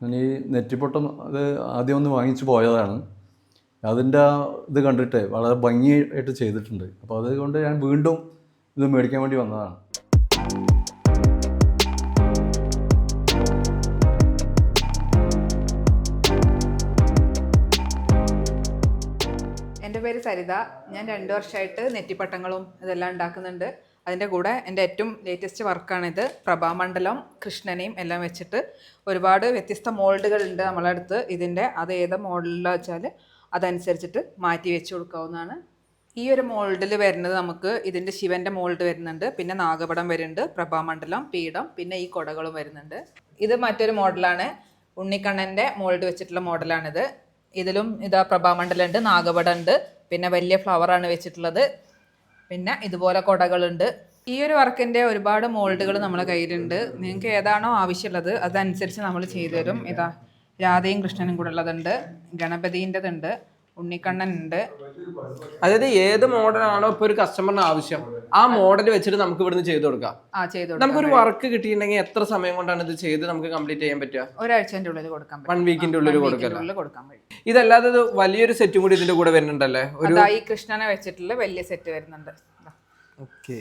ഞാൻ ഈ നെറ്റിപ്പൊട്ടം അത് ആദ്യം ഒന്ന് വാങ്ങിച്ച് പോയതാണ്. അതിൻ്റെ ഇത് കണ്ടിട്ട് വളരെ ഭംഗിയായിട്ട് ചെയ്തിട്ടുണ്ട്. അപ്പോൾ അതുകൊണ്ട് ഞാൻ വീണ്ടും ഇത് മേടിക്കാൻ വേണ്ടി വന്നതാണ്. എൻ്റെ പേര് സരിത. ഞാൻ 2 വർഷമായിട്ട് നെറ്റിപ്പട്ടങ്ങളും ഇതെല്ലാം ഉണ്ടാക്കുന്നുണ്ട്. അതിൻ്റെ കൂടെ എൻ്റെ ഏറ്റവും ലേറ്റസ്റ്റ് വർക്കാണിത്. പ്രഭാമണ്ഡലം കൃഷ്ണനെയും എല്ലാം വെച്ചിട്ട് ഒരുപാട് വ്യത്യസ്ത മോൾഡുകളുണ്ട് നമ്മളെ അടുത്ത്. ഇതിൻ്റെ അത് ഏത് മോഡലിലാണെന്ന് വെച്ചാൽ അതനുസരിച്ചിട്ട് മാറ്റി വെച്ച് കൊടുക്കാവുന്നതാണ്. ഈ ഒരു മോൾഡിൽ വരുന്നത് നമുക്ക് ഇതിൻ്റെ ശിവൻ്റെ മോൾഡ് വരുന്നുണ്ട്, പിന്നെ നാഗപടം വരുന്നുണ്ട്, പ്രഭാമണ്ഡലം, പീഠം, പിന്നെ ഈ കൊടകളും വരുന്നുണ്ട്. ഇത് മറ്റൊരു മോഡലാണ്, ഉണ്ണിക്കണ്ണൻ്റെ മോൾഡ് വെച്ചിട്ടുള്ള മോഡലാണിത്. ഇതിലും ഇതാ പ്രഭാമണ്ഡലം ഉണ്ട്, നാഗപടം ഉണ്ട്, പിന്നെ വലിയ ഫ്ലവറാണ് വെച്ചിട്ടുള്ളത്, പിന്നെ ഇതുപോലെ കൊടകളുണ്ട്. ഈ ഒരു വർക്കിൻ്റെ ഒരുപാട് മോൾഡുകൾ നമ്മളെ കയ്യിലുണ്ട്. നിങ്ങൾക്ക് ഏതാണോ ആവശ്യമുള്ളത് അതനുസരിച്ച് നമ്മൾ ചെയ്തു തരും. ഇതാ രാധയും കൃഷ്ണനും കൂടെ ഉള്ളതുണ്ട്, ഗണപതിൻ്റെതുണ്ട്, ഉണ്ണിക്കണ്ണനുണ്ട്. അതായത് ഏത് മോഡലാണോ ഇപ്പോൾ ഒരു കസ്റ്റമറിന് ആവശ്യം ആ മോഡൽ വെച്ചിട്ട് നമുക്ക് ഇവിടുന്ന് ചെയ്ത് കൊടുക്കാം. നമുക്കൊരു വർക്ക് കിട്ടിയിട്ടുണ്ടെങ്കിൽ എത്ര സമയം കൊണ്ടാണ് ഇത് ചെയ്ത് നമുക്ക് കംപ്ലീറ്റ് ചെയ്യാൻ പറ്റുക? ഒരാഴ്ചൻ്റെ ഉള്ളിൽ കൊടുക്കാം, 1 വീക്കിന്റെ ഉള്ളിൽ കൊടുക്കാൻ കഴിയും. ഇതല്ലാതെ വലിയൊരു സെറ്റും കൂടി ഇതിന്റെ കൂടെ വരുന്നുണ്ടല്ലേ? ഈ കൃഷ്ണനെ വെച്ചിട്ടുള്ള വലിയ സെറ്റ് വരുന്നുണ്ട്. ഓക്കെ,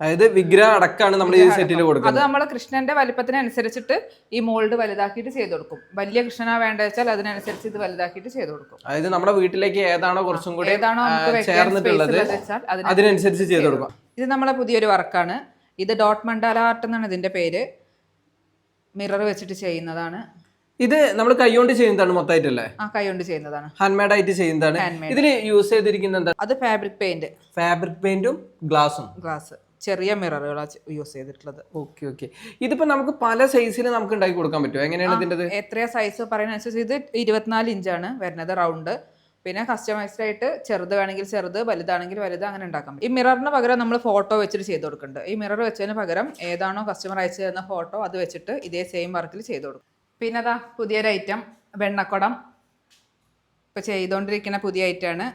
അതായത് വിഗ്രഹം അടക്കാണ് നമ്മൾ ഈ സെറ്റിൽ കൊടുക്കുന്നത്. അത് നമ്മൾ കൃഷ്ണന്റെ വലിപ്പത്തിനനുസരിച്ചിട്ട് ഈ മോൾഡ് വലുതാക്കിയിട്ട് ചെയ്ത് കൊടുക്കും. വലിയ കൃഷ്ണനാ വേണ്ട വെച്ചാൽ അതിനനുസരിച്ച് ഇത് വലുതാക്കിയിട്ട് ചെയ്ത് കൊടുക്കും. അതായത് നമ്മുടെ വീട്ടിലേക്ക് ഏതാണോ കുറച്ചും കൂടി ചേർന്നിട്ടുള്ളത് അതിനനുസരിച്ച് ചെയ്ത് കൊടുക്കും. ഇത് നമ്മളെ പുതിയൊരു വർക്കാണ്. ഇത് ഡോട്ട് മണ്ടാല ആർട്ട് എന്നാണ് ഇതിന്റെ പേര്. മിറർ വെച്ചിട്ട് ചെയ്യുന്നതാണ്. ഇത് നമ്മൾ കൈകൊണ്ട് ചെയ്യുന്നതാണ് മൊത്തമായിട്ടല്ലേ? കൈകൊണ്ട് ചെയ്യുന്നതാണ്, ഹാൻഡ് മെയ്ഡ് ആയിട്ട് ചെയ്യുന്നതാണ്. ഇതിൽ യൂസ് ചെയ്തിരിക്കുന്നത് എന്താ? അത് ഫാബ്രിക് പെയിന്റും ഗ്ലാസ് ചെറിയ മിററുകളാണ് യൂസ് ചെയ്തിട്ടുള്ളത്. Okay okay. ഇതിപ്പോ നമുക്ക് പല സൈസിൽ നമുക്ക് ഉണ്ടാക്കി കൊടുക്കാൻ പറ്റുമോ? എങ്ങനെയാണ് ഇതിന്റെ എത്രയാ സൈസ് പറയുന്നതനുസരിച്ച് ഇത് 24 ഇഞ്ചാണ് വരുന്നത് റൗണ്ട്. പിന്നെ കസ്റ്റമൈസ്ഡ് ആയിട്ട് ചെറുത് വേണമെങ്കിൽ ചെറുത്, വലുതാണെങ്കിൽ വലുത്, അങ്ങനെ ഉണ്ടാക്കാൻ പറ്റും. ഈ മിററിന് പകരം നമ്മൾ ഫോട്ടോ വെച്ചിട്ട് ചെയ്ത് കൊടുക്കുന്നുണ്ട്. ഈ മിറർ വെച്ചതിന് പകരം ഏതാണോ കസ്റ്റമർ അയച്ചു തരുന്ന ഫോട്ടോ അത് വെച്ചിട്ട് ഇതേ സെയിം വർക്കിൽ ചെയ്ത് കൊടുക്കും. പിന്നെ അതാ പുതിയൊരു ഐറ്റം വെണ്ണക്കുടം ഇപ്പോൾ ചെയ്തുകൊണ്ടിരിക്കുന്ന പുതിയ ഐറ്റമാണ്.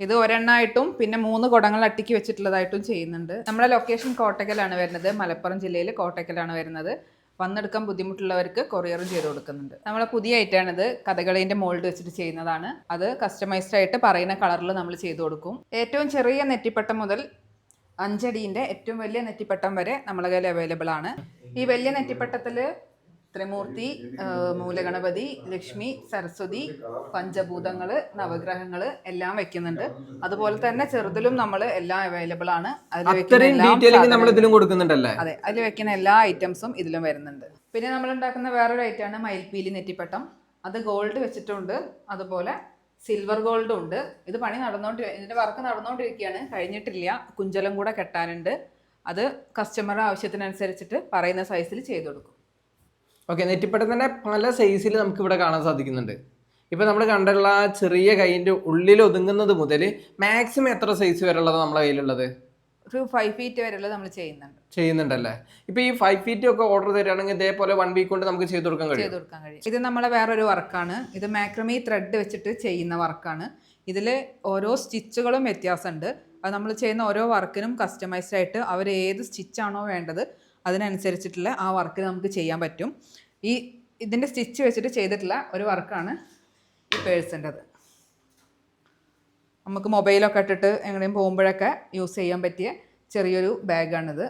ഇത് ഒരെണ്ണമായിട്ടും പിന്നെ 3 കുടങ്ങൾ അട്ടിക്ക് വെച്ചിട്ടുള്ളതായിട്ടും ചെയ്യുന്നുണ്ട്. നമ്മുടെ ലൊക്കേഷൻ കോട്ടക്കലാണ് വരുന്നത്, മലപ്പുറം ജില്ലയിൽ കോട്ടക്കലാണ് വരുന്നത്. വന്നെടുക്കാൻ ബുദ്ധിമുട്ടുള്ളവർക്ക് കൊറിയറും ചെയ്ത് കൊടുക്കുന്നുണ്ട്. നമ്മളെ പുതിയ ഐറ്റമാണിത്, കഥകളീൻ്റെ മോൾഡ് വെച്ചിട്ട് ചെയ്യുന്നതാണ്. അത് കസ്റ്റമൈസ്ഡ് ആയിട്ട് പറയുന്ന കളറിൽ നമ്മൾ ചെയ്ത് കൊടുക്കും. ഏറ്റവും ചെറിയ നെറ്റിപ്പട്ടം മുതൽ 5 അടീൻ്റെ ഏറ്റവും വലിയ നെറ്റിപ്പട്ടം വരെ നമ്മളെ കയ്യിൽ അവൈലബിൾ ആണ്. ഈ വലിയ നെറ്റിപ്പട്ടത്തിൽ ത്രിമൂർത്തി, മൂലഗണപതി, ലക്ഷ്മി, സരസ്വതി, പഞ്ചഭൂതങ്ങൾ, നവഗ്രഹങ്ങൾ എല്ലാം വെക്കുന്നുണ്ട്. അതുപോലെ തന്നെ ചെറുതിലും നമ്മൾ എല്ലാം അവൈലബിൾ ആണ്. അതെ, അതിൽ വെക്കുന്ന എല്ലാ ഐറ്റംസും ഇതിലും വരുന്നുണ്ട്. പിന്നെ നമ്മൾ ഉണ്ടാക്കുന്ന വേറൊരു ഐറ്റമാണ് മയിൽപ്പീലി നെറ്റിപ്പട്ടം. അത് ഗോൾഡ് വെച്ചിട്ടുണ്ട്, അതുപോലെ സിൽവർ ഗോൾഡും ഉണ്ട്. ഇത് ഇതിന്റെ വർക്ക് നടന്നുകൊണ്ടിരിക്കുകയാണ്, കഴിഞ്ഞിട്ടില്ല. കുഞ്ചലം കൂടെ കെട്ടാനുണ്ട്. അത് കസ്റ്റമറുടെ ആവശ്യത്തിനനുസരിച്ചിട്ട് പറയുന്ന സൈസിൽ ചെയ്തു കൊടുക്കും. ഓക്കെ, നെറ്റിപ്പട്ടം തന്നെ പല സൈസിൽ നമുക്ക് ഇവിടെ കാണാൻ സാധിക്കുന്നുണ്ട്. ഇപ്പൊ നമ്മൾ കണ്ടുള്ള ചെറിയ കൈയിന്റെ ഉള്ളിൽ ഒതുങ്ങുന്നത് മുതൽ മാക്സിമം എത്ര സൈസ് വരെ ഉള്ളത് നമ്മുടെ കയ്യിലുള്ളത്? ഒരു 5 ഫീറ്റ് വരെയുള്ളത് നമ്മൾ ചെയ്യുന്നുണ്ടല്ലേ? ഇപ്പൊ ഈ 5 ഫീറ്റ് ഒക്കെ ഓർഡർ തരികയാണെങ്കിൽ ഇതേപോലെ 1 വീക്ക് കൊണ്ട് നമുക്ക് ചെയ്ത് കൊടുക്കാൻ കഴിയും. ഇത് നമ്മളെ വേറൊരു വർക്കാണ്. ഇത് മാക്രമി ത്രെഡ് വെച്ചിട്ട് ചെയ്യുന്ന വർക്കാണ്. ഇതിൽ ഓരോ സ്റ്റിച്ചുകളും വ്യത്യാസമുണ്ട്. അത് നമ്മൾ ചെയ്യുന്ന ഓരോ വർക്കിനും കസ്റ്റമൈസ്ഡ് ആയിട്ട് അവർ ഏത് സ്റ്റിച്ചാണോ വേണ്ടത് അതിനനുസരിച്ചിട്ടുള്ള ആ വർക്ക് നമുക്ക് ചെയ്യാൻ പറ്റും. ഇതിൻ്റെ സ്റ്റിച്ച് വെച്ചിട്ട് ചെയ്തിട്ടുള്ള ഒരു വർക്കാണ് ഈ പേഴ്സിൻ്റെത്. നമുക്ക് മൊബൈലൊക്കെ ഇട്ടിട്ട് എങ്ങനെയും പോകുമ്പോഴൊക്കെ യൂസ് ചെയ്യാൻ പറ്റിയ ചെറിയൊരു ബാഗാണിത്.